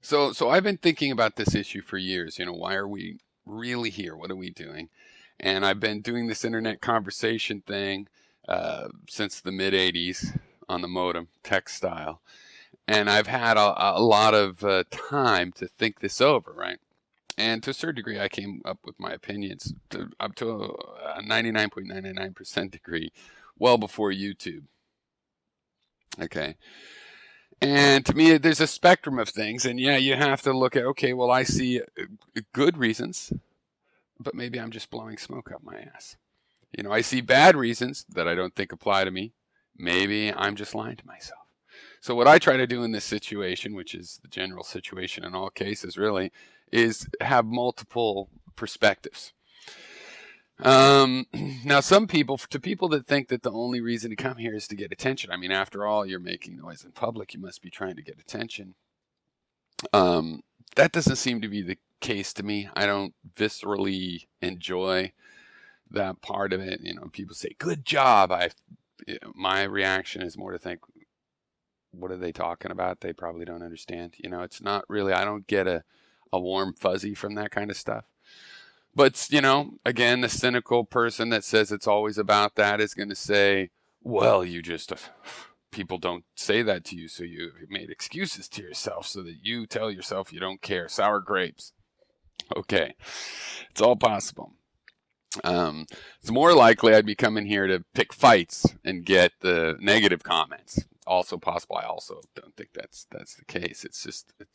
So I've been thinking about this issue for years. Why are we really here? What are we doing? And I've been doing this internet conversation thing since the mid 80s on the modem, text style. And I've had a lot of time to think this over, right? And to a certain degree, I came up with my opinions up to a 99.999% degree well before YouTube. Okay. And to me, there's a spectrum of things. And yeah, you have to look at, okay, well, I see good reasons, but maybe I'm just blowing smoke up my ass. I see bad reasons that I don't think apply to me. Maybe I'm just lying to myself. So what I try to do in this situation, which is the general situation in all cases really, is have multiple perspectives. Now, to people that think that the only reason to come here is to get attention, I mean, after all, you're making noise in public, you must be trying to get attention. That doesn't seem to be the case to me. I don't viscerally enjoy that part of it. People say, good job. My reaction is more to think, what are they talking about? They probably don't understand. It's not really, I don't get a warm fuzzy from that kind of stuff. But, again, the cynical person that says it's always about that is going to say, well, people don't say that to you, so you made excuses to yourself so that you tell yourself you don't care. Sour grapes. Okay, it's all possible. It's more likely I'd be coming here to pick fights and get the negative comments. Also possible. I also don't think that's the case.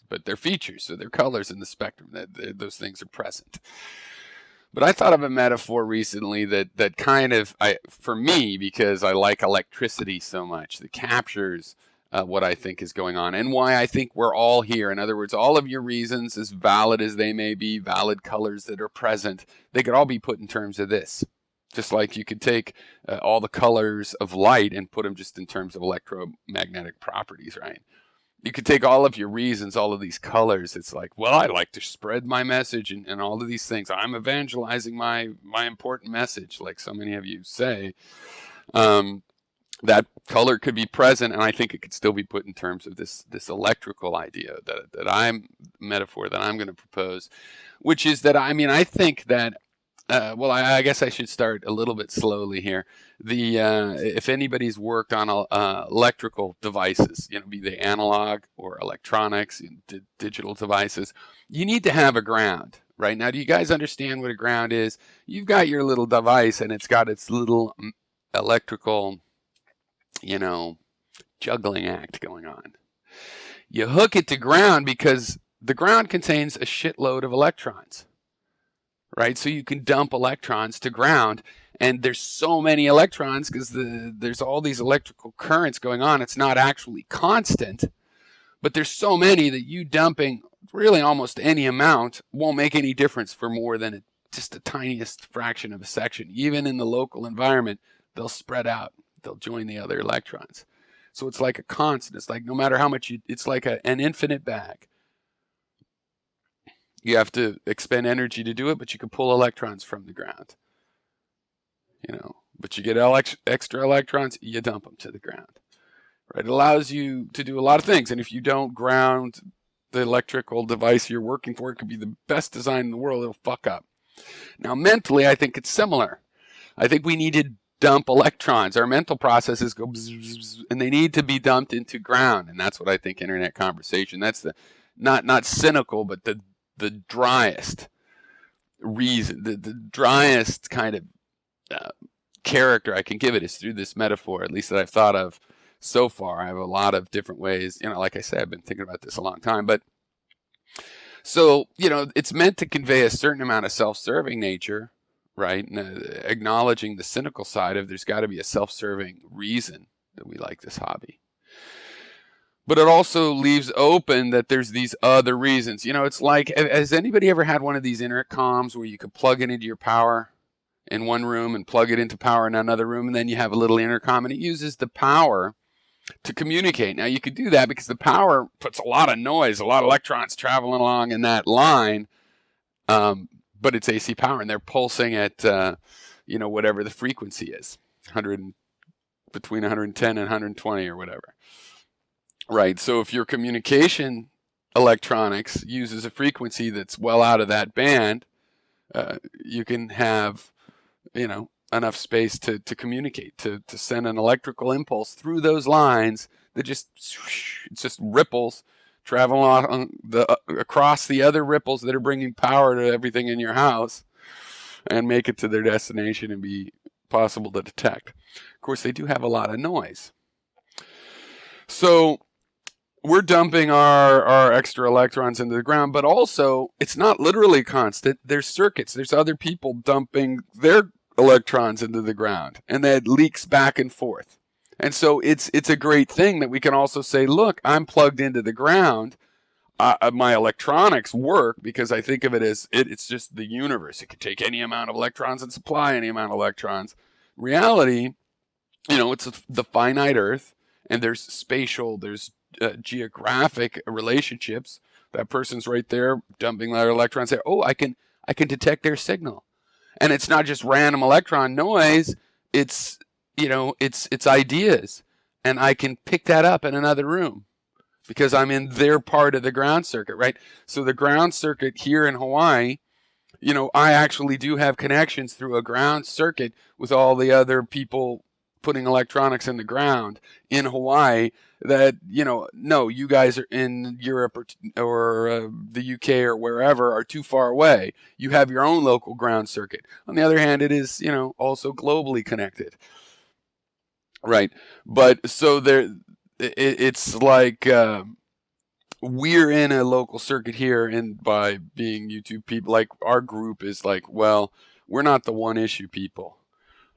But they're features, so they're colors in the spectrum. Those things are present. But I thought of a metaphor recently that kind of, for me, because I like electricity so much, that captures what I think is going on and why I think we're all here. In other words, all of your reasons, as valid as they may be, valid colors that are present, they could all be put in terms of this. Just like you could take all the colors of light and put them just in terms of electromagnetic properties, right? You could take all of your reasons, all of these colors. It's like, well, I like to spread my message and all of these things. I'm evangelizing my important message, like so many of you say. That color could be present, and I think it could still be put in terms of this electrical idea that metaphor that I'm going to propose, which is that, I think that well, I guess I should start a little bit slowly here. If anybody's worked on electrical devices, be they analog or electronics, digital devices, you need to have a ground. Right now, do you guys understand what a ground is? You've got your little device, and it's got its little electrical, juggling act going on. You hook it to ground because the ground contains a shitload of electrons. Right? So you can dump electrons to ground, and there's so many electrons because there's all these electrical currents going on. It's not actually constant, but there's so many that you dumping really almost any amount won't make any difference for more than just the tiniest fraction of a section. Even in the local environment, they'll spread out. They'll join the other electrons. So it's like a constant. It's like no matter how much it's like an infinite bag. You have to expend energy to do it, but you can pull electrons from the ground. But you get extra electrons, you dump them to the ground. Right? It allows you to do a lot of things, and if you don't ground the electrical device you're working for, it could be the best design in the world, it'll fuck up. Now, mentally, I think it's similar. I think we need to dump electrons. Our mental processes go bzz, bzz, bzz, and they need to be dumped into ground, and that's what I think internet conversation. That's the not cynical, but the driest reason, the driest kind of character I can give it is through this metaphor, at least that I've thought of so far. I have a lot of different ways. Like I said, I've been thinking about this a long time. But so, it's meant to convey a certain amount of self-serving nature, right? And, acknowledging the cynical side of there's got to be a self-serving reason that we like this hobby. But it also leaves open that there's these other reasons. It's like, has anybody ever had one of these intercoms where you could plug it into your power in one room and plug it into power in another room, and then you have a little intercom, and it uses the power to communicate. Now, you could do that because the power puts a lot of noise, a lot of electrons traveling along in that line, but it's AC power, and they're pulsing at, whatever the frequency is, between 110 and 120 or whatever. Right, so if your communication electronics uses a frequency that's well out of that band, you can have, enough space to communicate, to send an electrical impulse through those lines that just ripples, travel on across the other ripples that are bringing power to everything in your house, and make it to their destination and be possible to detect. Of course, they do have a lot of noise. So we're dumping our extra electrons into the ground, but also it's not literally constant. There's circuits. There's other people dumping their electrons into the ground, and that leaks back and forth. And so it's a great thing that we can also say, look, I'm plugged into the ground. My electronics work because I think of it as it's just the universe. It can take any amount of electrons and supply any amount of electrons. In reality, it's the finite Earth, and there's spatial, there's geographic relationships. That person's right there dumping their electrons there. Oh, I can detect their signal, and it's not just random electron noise. It's it's ideas, and I can pick that up in another room because I'm in their part of the ground circuit, right? So the ground circuit here in Hawaii, I actually do have connections through a ground circuit with all the other people putting electronics in the ground in Hawaii that, no, you guys are in Europe or the UK or wherever are too far away. You have your own local ground circuit. On the other hand, it is, also globally connected. Right. But so it's like we're in a local circuit here, and by being YouTube people, like our group is like, well, we're not the one issue people.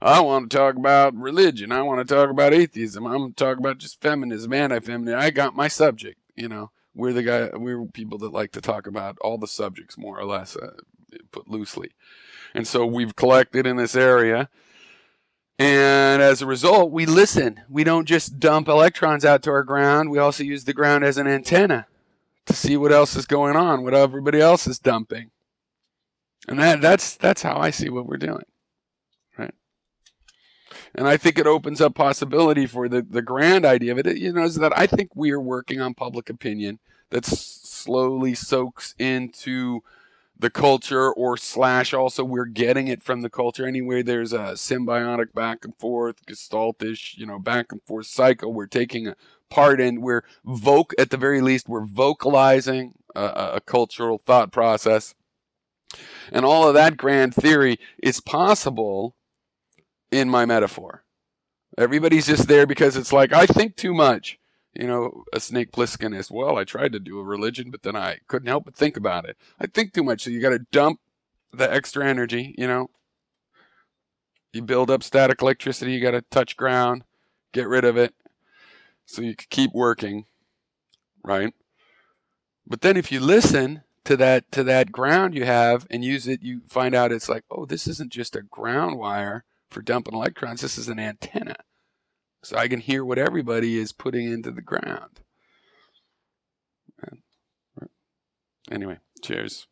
I want to talk about religion. I want to talk about atheism. I'm going to talk about just feminism, anti-feminism. I got my subject. We're people that like to talk about all the subjects, more or less, put loosely. And so we've collected in this area. And as a result, we listen. We don't just dump electrons out to our ground. We also use the ground as an antenna to see what else is going on, what everybody else is dumping. And that's how I see what we're doing. Right? And I think it opens up possibility for the grand idea of it, is that I think we are working on public opinion that slowly soaks into the culture, or / also we're getting it from the culture. Anyway, there's a symbiotic back and forth, gestaltish, back and forth cycle. We're taking a part in, at the very least, we're vocalizing a cultural thought process. And all of that grand theory is possible in my metaphor. Everybody's just there because it's like, I think too much. A Snake Plissken is, well, I tried to do a religion, but then I couldn't help but think about it. I think too much, so you got to dump the extra energy, You build up static electricity, you got to touch ground, get rid of it, so you can keep working, right? But then if you listen to that ground you have and use it, you find out it's like, oh, this isn't just a ground wire for dumping electrons, this is an antenna. So I can hear what everybody is putting into the ground. Anyway, cheers.